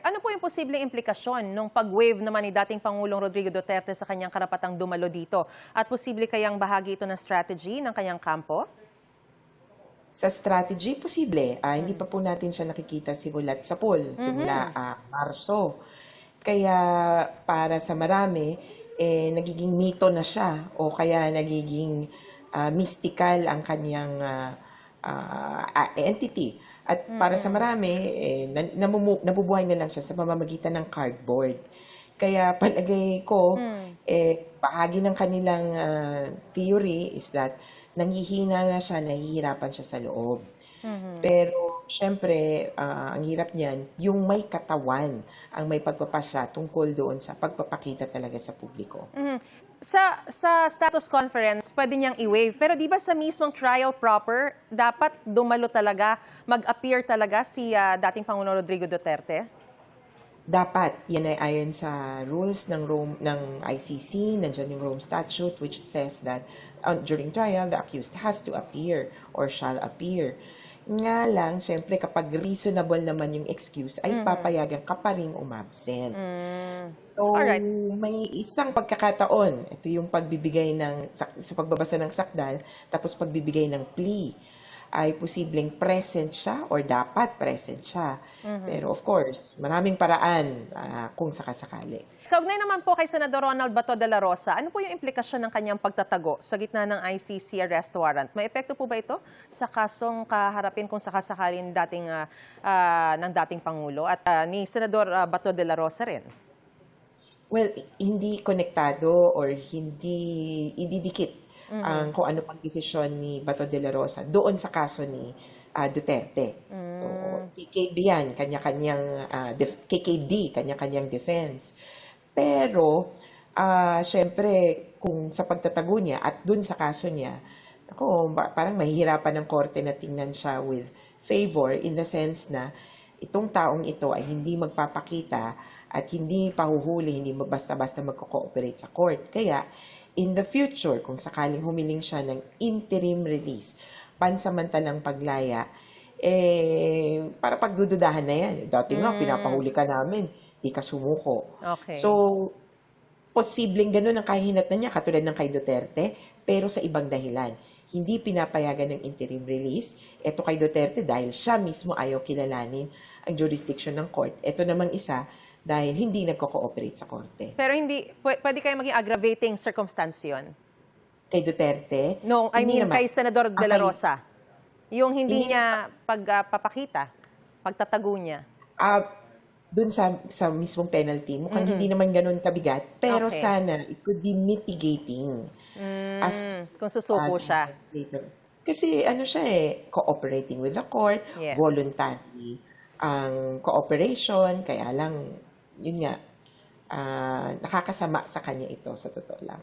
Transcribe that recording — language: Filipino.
Ano po yung posibleng implikasyon nung pag-waive naman ni dating Pangulong Rodrigo Duterte sa kanyang karapatang dumalo dito? At posible kayang bahagi ito ng strategy ng kanyang kampo? Sa strategy, posible. Hindi pa po natin siya nakikita simulat sa poll, simula Marso. Kaya para sa marami, nagiging mito na siya o kaya nagiging mystical ang kanyang entity. At para sa marami, nabubuhay na lang siya sa pamamagitan ng cardboard. Kaya palagay ko, bahagi ng kanilang theory is that nanghihina na siya, nahihirapan siya sa loob. Pero, syempre, ang hirap niyan, yung may katawan ang may pagpapasya tungkol doon sa pagpapakita talaga sa publiko. Sa status conference, pwede niyang i-waive. Pero di ba sa mismong trial proper, dapat dumalo talaga, mag-appear talaga si dating Pangulong Rodrigo Duterte? Dapat, yan ay ayon sa rules ng ICC, nandiyan yung Rome Statute, which says that during trial, the accused has to appear or shall appear. Nga lang, syempre, kapag reasonable naman yung excuse, ay papayagan ka pa rin umabsent. So, Alright. may isang pagkakataon, ito yung pagbibigay sa pagbabasa ng sakdal, tapos pagbibigay ng plea, ay posibleng present siya or dapat present siya. Pero of course, maraming paraan kung sakasakali. Kaugnay naman po kay Senador Ronald Bato de la Rosa, ano po yung implikasyon ng kanyang pagtatago sa gitna ng ICC arrest warrant? May epekto po ba ito sa kasong kaharapin kung sakasakalin ng dating Pangulo at ni Senador Bato de la Rosa rin? Well, hindi konektado or hindi dikit ang kung ano pang desisyon ni Bato de la Rosa doon sa kaso ni Duterte. So, KKD yan, KKD, kanya-kanyang defense. Pero, syempre, kung sa pagtatago niya at dun sa kaso niya, parang mahihirapan ng korte na tingnan siya with favor in the sense na itong taong ito ay hindi magpapakita at hindi pahuhuli, hindi basta-basta magko-cooperate sa court. Kaya, in the future, kung sakaling humiling siya ng interim release, pansamantalang paglaya, para pagdududahan na yan. Dati nga, pinapahuli ka namin, di ka sumuko. Okay. So, posibleng ganun ang kahinatnan niya, katulad ng kay Duterte, pero sa ibang dahilan. Hindi pinapayagan ng interim release. Ito kay Duterte dahil siya mismo ayaw kilalanin ang jurisdiction ng court. Ito namang isa, dahil hindi nagko-cooperate sa korte. Pero hindi, pwede kayo maging aggravating circumstance yun? Kay Duterte? No, I mean naman. kay Senador de la Rosa. Yung hindi niya pagpapakita, pagtatago niya. Dun sa mismong penalty, mukhang hindi naman ganun kabigat, pero Okay. sana it could be mitigating. Kung susuko siya. Kasi ano siya cooperating with the court, Yes. voluntary ang cooperation, kaya lang, yun nga, nakakasama sa kanya ito sa totoo lang.